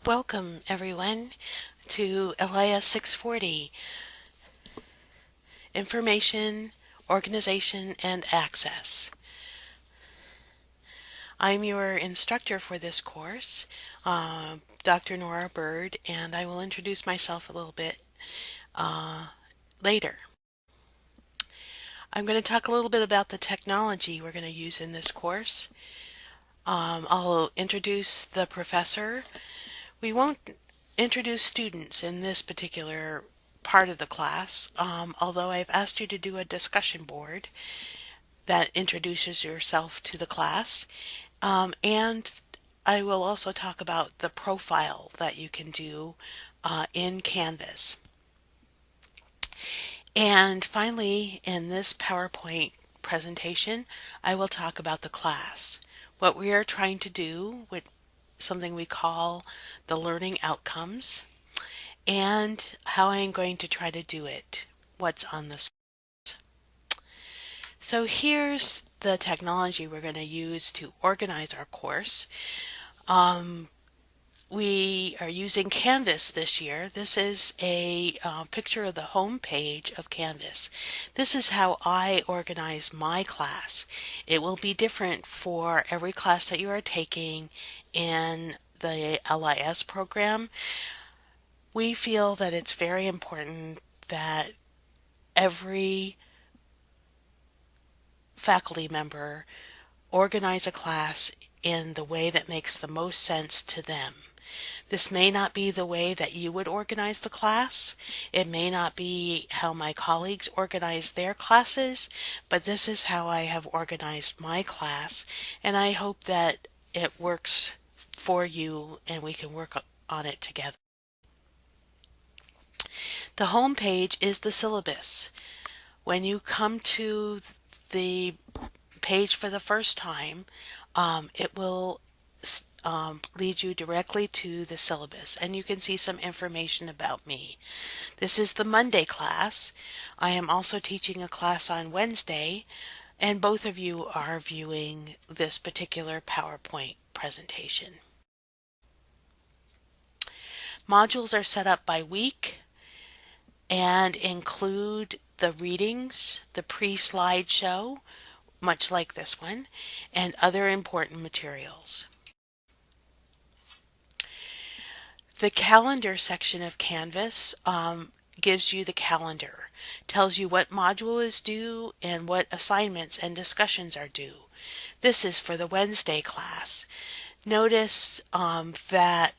Welcome, everyone, to LIS 640, Information, Organization, and Access. I'm your instructor for this course, Dr. Nora Bird, and I will introduce myself a little bit later. I'm going to talk a little bit about the technology we're going to use in this course. I'll introduce the professor. We won't introduce students in this particular part of the class, although I've asked you to do a discussion board that introduces yourself to the class. And I will also talk about the profile that you can do in Canvas. And finally, in this PowerPoint presentation, I will talk about the class. What we are trying to do with something we call the learning outcomes, and how I'm going to try to do it, what's on the slide. So here's the technology we're going to use to organize our course. We are using Canvas this year. This is a picture of the home page of Canvas. This is how I organize my class. It will be different for every class that you are taking in the LIS program. We feel that it's very important that every faculty member organize a class in the way that makes the most sense to them. This may not be the way that you would organize the class. It may not be how my colleagues organize their classes, but this is how I have organized my class, and I hope that it works for you and we can work on it together. The home page is the syllabus. When you come to the page for the first time, it will lead you directly to the syllabus, and you can see some information about me. This is the Monday class. I am also teaching a class on Wednesday, and both of you are viewing this particular PowerPoint presentation. Modules are set up by week and include the readings, the pre-slideshow, much like this one, and other important materials. The calendar section of Canvas gives you the calendar, tells you what module is due and what assignments and discussions are due. This is for the Wednesday class. Notice that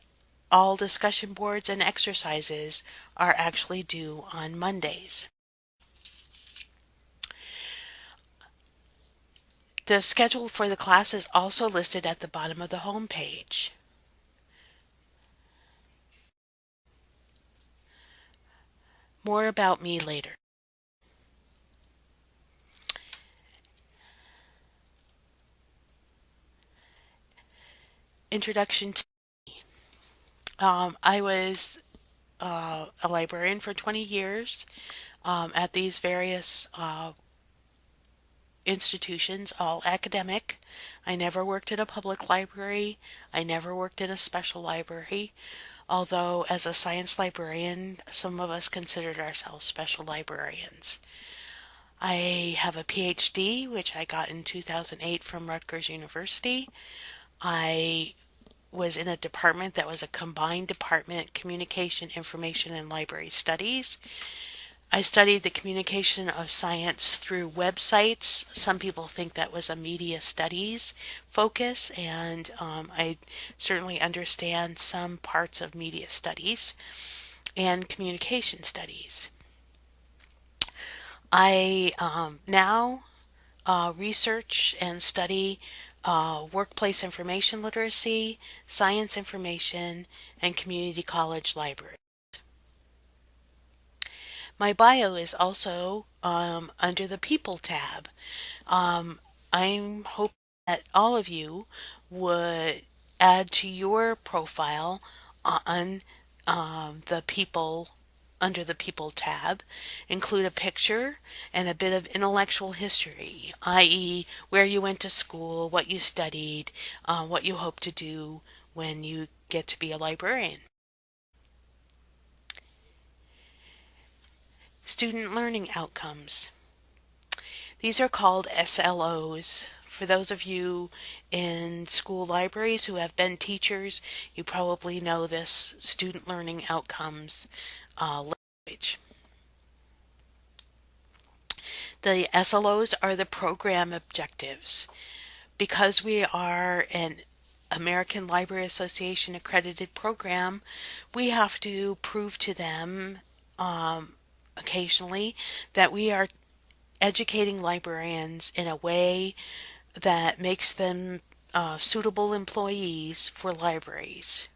all discussion boards and exercises are actually due on Mondays. The schedule for the class is also listed at the bottom of the home page. More about me later. Introduction to me. I was a librarian for 20 years at these various institutions, all academic. I never worked in a public library. I never worked in a special library. Although, as a science librarian, some of us considered ourselves special librarians. I have a PhD, which I got in 2008 from Rutgers University. I was in a department that was a combined department, Communication, Information, and Library Studies. I studied the communication of science through websites. Some people think that was a media studies focus, and I certainly understand some parts of media studies and communication studies. I now research and study workplace information literacy, science information, and community college library. My bio is also under the People tab. I'm hoping that all of you would add to your profile on the People under the People tab, include a picture and a bit of intellectual history, i.e. where you went to school, what you studied, what you hope to do when you get to be a librarian. Student learning outcomes. These are called SLOs. For those of you in school libraries who have been teachers, you probably know this student learning outcomes language. The SLOs are the program objectives. Because we are an American Library Association accredited program, we have to prove to them occasionally that we are educating librarians in a way that makes them suitable employees for libraries.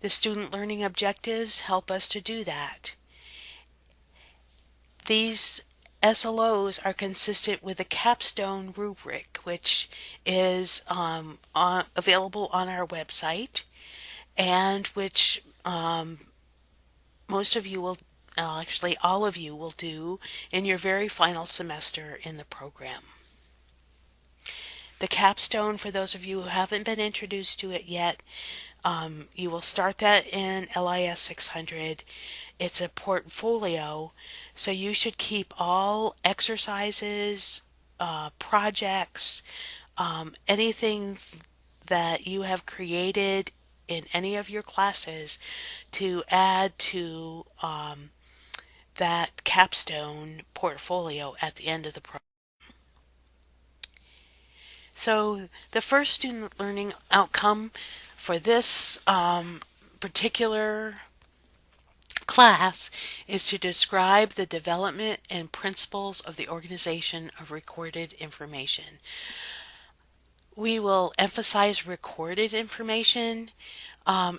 The student learning objectives help us to do that. These SLOs are consistent with the capstone rubric, which is available on our website, and which most of you will, actually all of you will do in your very final semester in the program. The capstone, for those of you who haven't been introduced to it yet, you will start that in LIS 600. It's a portfolio, so you should keep all exercises, projects, anything that you have created in any of your classes to add to that capstone portfolio at the end of the program. So the first student learning outcome for this particular class is to describe the development and principles of the organization of recorded information. We will emphasize recorded information.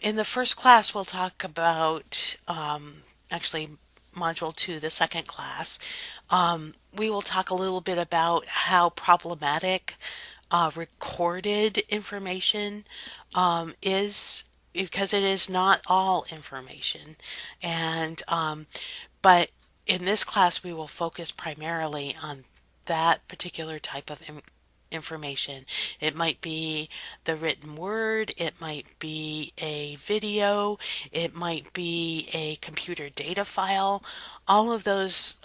In the first class, we'll talk about, actually, Module 2, the second class. We will talk a little bit about how problematic recorded information is, because it is not all information. And but in this class, we will focus primarily on that particular type of information. It might be the written word, it might be a video, it might be a computer data file. All of those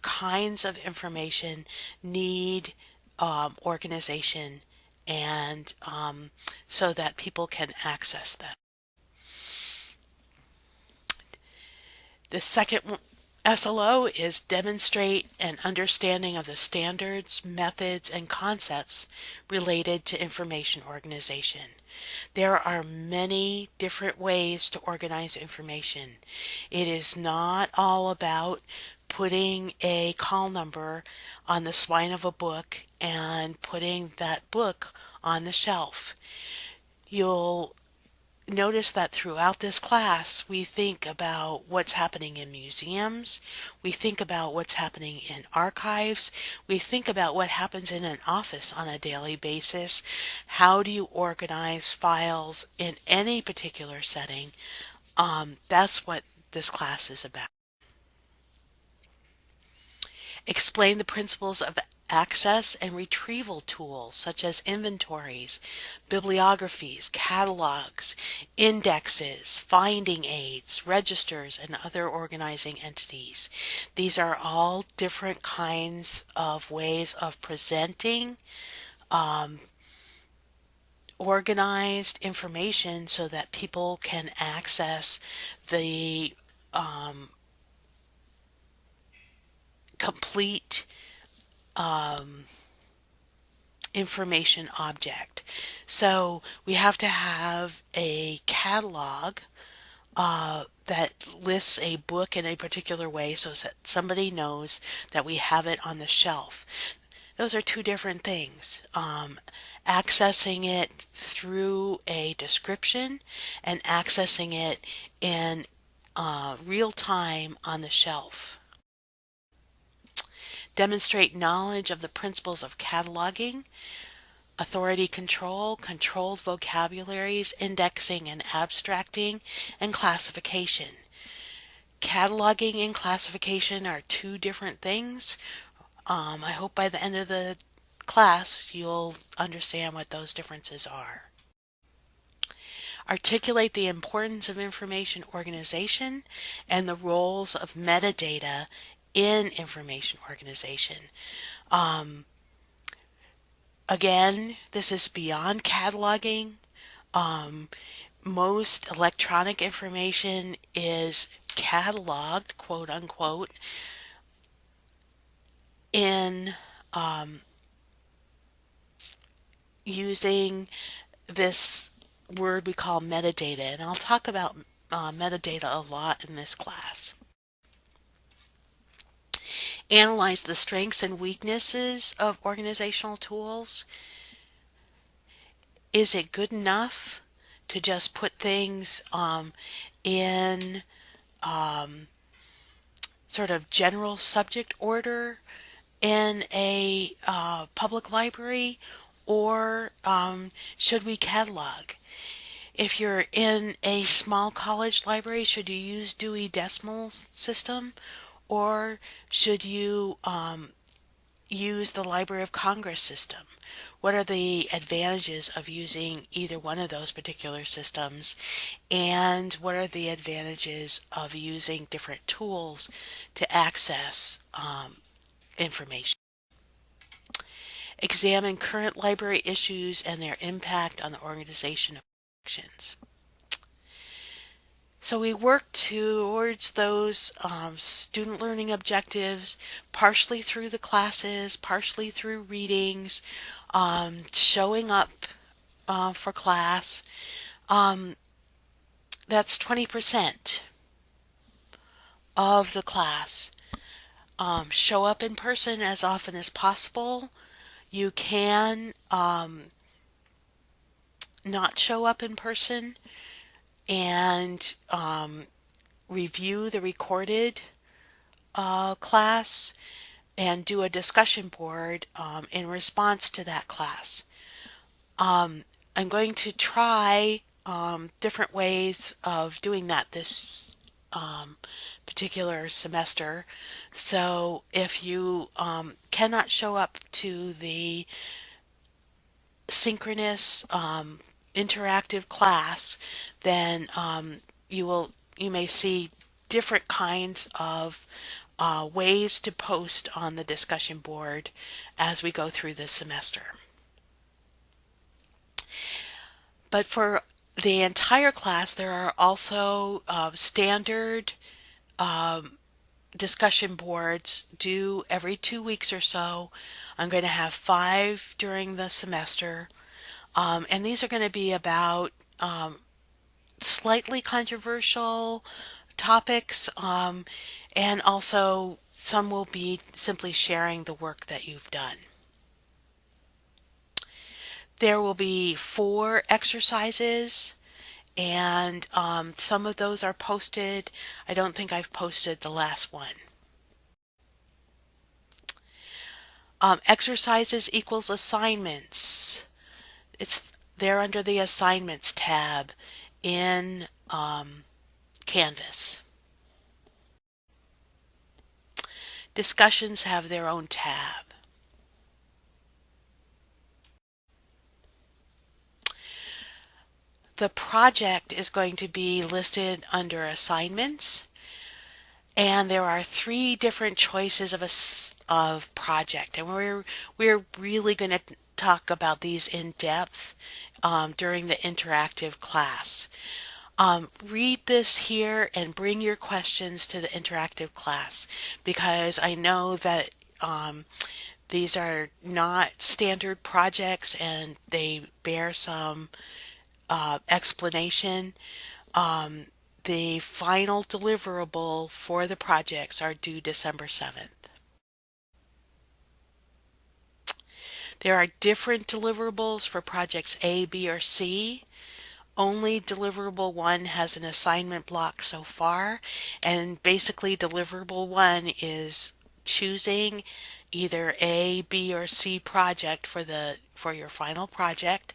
kinds of information need organization, and so that people can access them. The second SLO is demonstrate an understanding of the standards, methods, and concepts related to information organization. There are many different ways to organize information. It is not all about putting a call number on the spine of a book and putting that book on the shelf. You'll notice that throughout this class, we think about what's happening in museums, we think about what's happening in archives, we think about what happens in an office on a daily basis. How do you organize files in any particular setting? That's what this class is about. Explain the principles of access and retrieval tools such as inventories, bibliographies, catalogs, indexes, finding aids, registers, and other organizing entities. These are all different kinds of ways of presenting organized information so that people can access the complete information object. So we have to have a catalog that lists a book in a particular way so that somebody knows that we have it on the shelf. Those are two different things. Accessing it through a description and accessing it in real time on the shelf. Demonstrate knowledge of the principles of cataloging, authority control, controlled vocabularies, indexing and abstracting, and classification. Cataloging and classification are two different things. I hope by the end of the class you'll understand what those differences are. Articulate the importance of information organization and the roles of metadata in information organization. Um, Again, this is beyond cataloging. Um, Most electronic information is cataloged, quote unquote, in um, using this word we call metadata. And I'll talk about metadata a lot in this class. Analyze the strengths and weaknesses of organizational tools. Is it good enough to just put things in sort of general subject order in a public library, or should we catalog? If you're in a small college library, should you use Dewey Decimal System, or should you use the Library of Congress system? What are the advantages of using either one of those particular systems? And what are the advantages of using different tools to access information? Examine current library issues and their impact on the organization of actions. So we work towards those student learning objectives, partially through the classes, partially through readings, showing up for class. That's 20% of the class. Show up in person as often as possible. You can not show up in person and review the recorded class and do a discussion board in response to that class. I'm going to try different ways of doing that this particular semester. So if you cannot show up to the synchronous interactive class, then you may see different kinds of ways to post on the discussion board as we go through this semester. But for the entire class, there are also standard discussion boards due every 2 weeks or so. I'm going to have 5 during the semester. And these are going to be about slightly controversial topics, and also some will be simply sharing the work that you've done. There will be 4 exercises, and some of those are posted. I don't think I've posted the last one. Exercises equals assignments. They're under the assignments tab in Canvas. Discussions have their own tab. The project is going to be listed under assignments, and there are 3 different choices of project, and we're really going to talk about these in depth during the interactive class. Read this here and bring your questions to the interactive class, because I know that these are not standard projects and they bear some explanation. The final deliverable for the projects are due December 7th. There are different deliverables for projects A, B, or C. Only deliverable 1 has an assignment block so far, and basically deliverable 1 is choosing either A, B, or C project for your final project,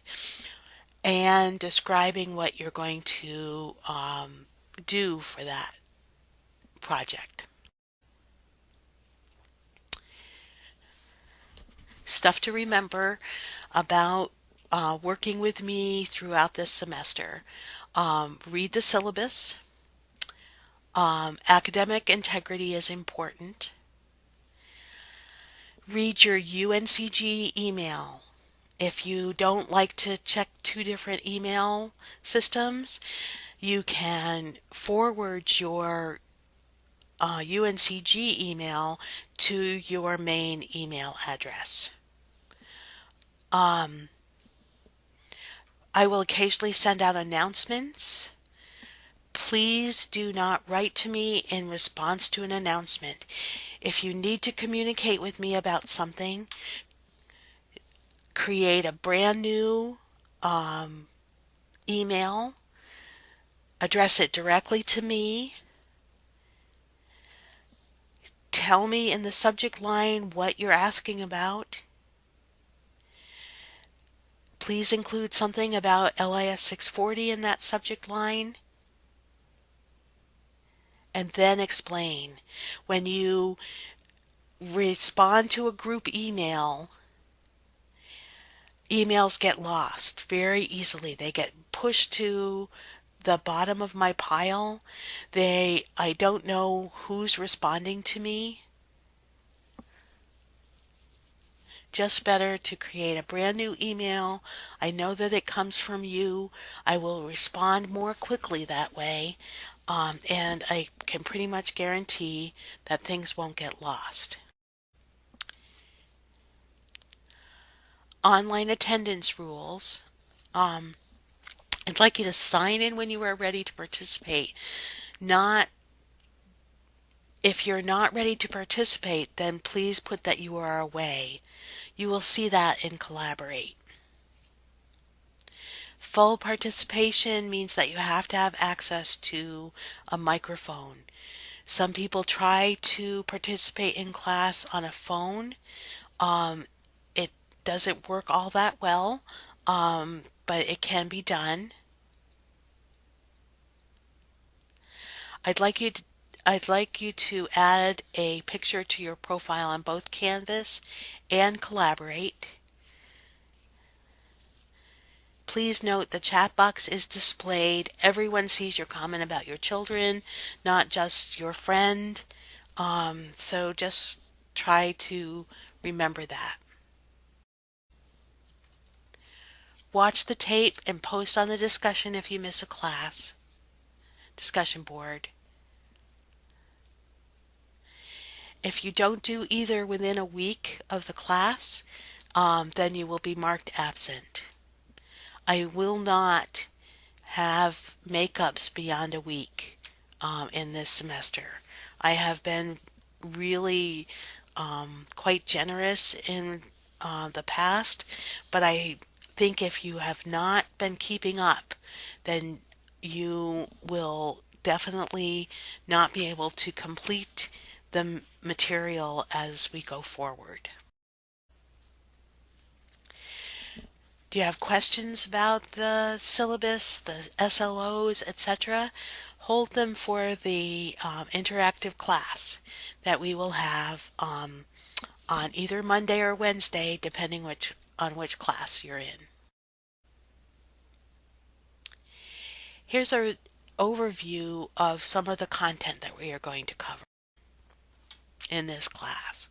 and describing what you're going to do for that project. Stuff to remember about working with me throughout this semester. Read the syllabus. Academic integrity is important. Read your UNCG email. If you don't like to check two different email systems, you can forward your UNCG email to your main email address. I will occasionally send out announcements. Please do not write to me in response to an announcement. If you need to communicate with me about something, create a brand new email, address it directly to me, tell me in the subject line what you're asking about. Please include something about LIS 640 in that subject line, and then explain. When you respond to a group email, emails get lost very easily. They get pushed to the bottom of my pile. I don't know who's responding to me. Just better to create a brand new email. I know that it comes from you. I will respond more quickly that way. And I can pretty much guarantee that things won't get lost. Online attendance rules. I'd like you to sign in when you are ready to participate. Not If you're not ready to participate, then please put that you are away. You will see that in Collaborate. Full participation means that you have to have access to a microphone. Some people try to participate in class on a phone. It doesn't work all that well, but it can be done. I'd like you to I'd like you to add a picture to your profile on both Canvas and Collaborate. Please note the chat box is displayed. Everyone sees your comment about your children, not just your friend. So just try to remember that. Watch the tape and post on the discussion if you miss a class. Discussion board. If you don't do either within a week of the class, then you will be marked absent. I will not have makeups beyond a week in this semester. I have been really quite generous in the past, but I think if you have not been keeping up, then you will definitely not be able to complete the material as we go forward. Do you have questions about the syllabus, the SLOs, etc.? Hold them for the interactive class that we will have on either Monday or Wednesday, depending on which class you're in. Here's an overview of some of the content that we are going to cover in this class.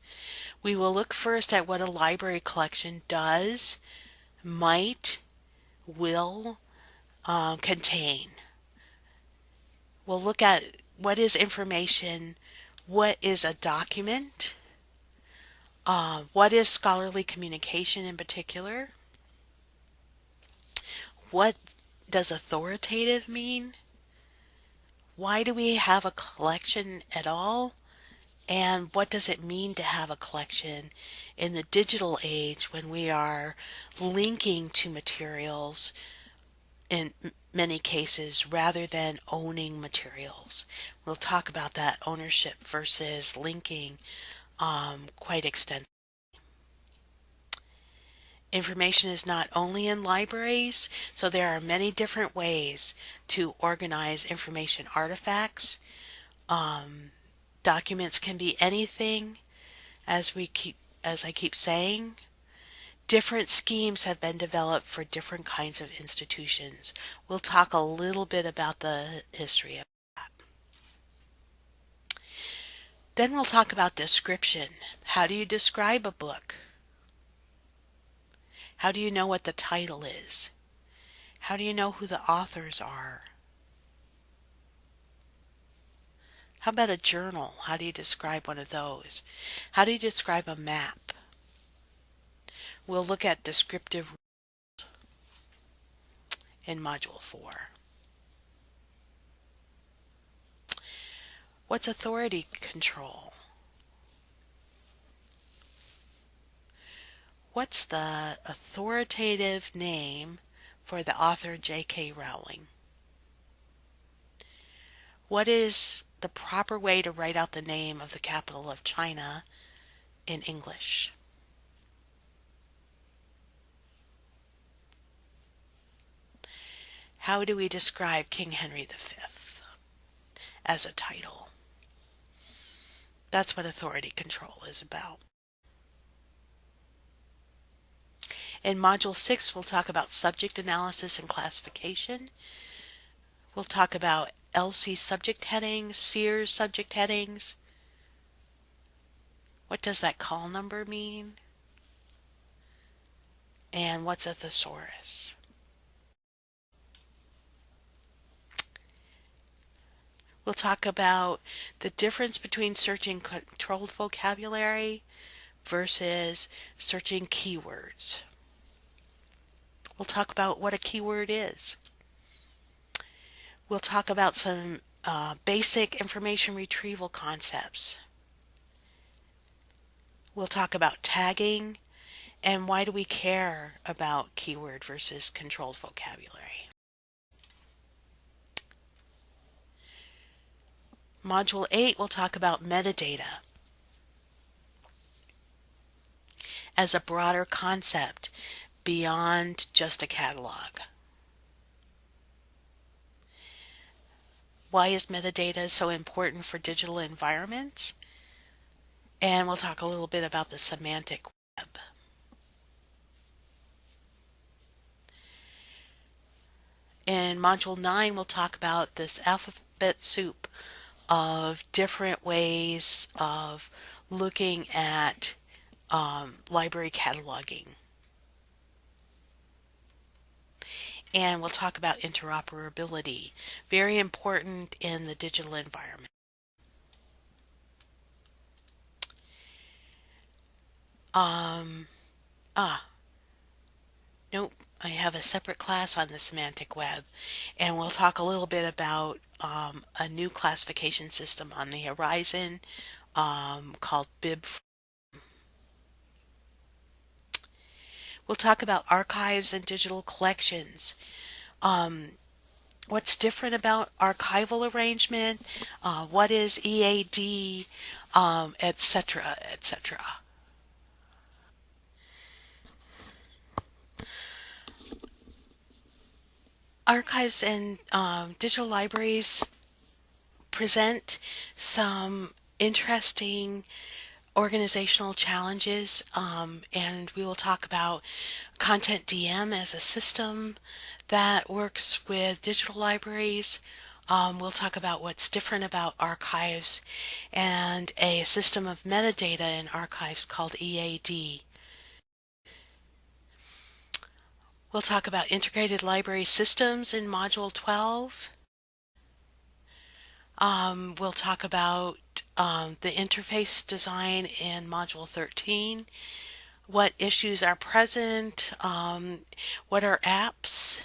We will look first at what a library collection does, might, will contain. We'll look at what is information, what is a document, what is scholarly communication in particular, what does authoritative mean, why do we have a collection at all, and what does it mean to have a collection in the digital age when we are linking to materials in many cases rather than owning materials. We'll talk about that ownership versus linking quite extensively. Information is not only in libraries, so there are many different ways to organize information artifacts. Documents can be anything, as I keep saying. different schemes have been developed for different kinds of institutions. We'll talk a little bit about the history of that. Then we'll talk about description. How do you describe a book? How do you know what the title is? How do you know who the authors are? How about a journal? How do you describe one of those? How do you describe a map? We'll look at descriptive in Module 4. What's authority control? What's the authoritative name for the author J.K. Rowling? What is the proper way to write out the name of the capital of China in English? How do we describe King Henry V as a title? That's what authority control is about. In Module 6, we'll talk about subject analysis and classification. We'll talk about LC subject headings, Sears subject headings. What does that call number mean? And what's a thesaurus? We'll talk about the difference between searching controlled vocabulary versus searching keywords. We'll talk about what a keyword is. We'll talk about some basic information retrieval concepts. We'll talk about tagging and why do we care about keyword versus controlled vocabulary. Module 8, we'll talk about metadata as a broader concept beyond just a catalog. Why is metadata so important for digital environments? And we'll talk a little bit about the semantic web. In Module 9, we'll talk about this alphabet soup of different ways of looking at library cataloging. And we'll talk about interoperability, very important in the digital environment. Nope, I have a separate class on the semantic web, and we'll talk a little bit about a new classification system on the horizon called Bib. We'll talk about archives and digital collections. What's different about archival arrangement? What is EAD, etc., etc. Archives and digital libraries present some interesting organizational challenges, and we will talk about Content DM as a system that works with digital libraries. We'll talk about what's different about archives and a system of metadata in archives called EAD. We'll talk about integrated library systems in Module 12. We'll talk about the interface design in Module 13, what issues are present, what are apps,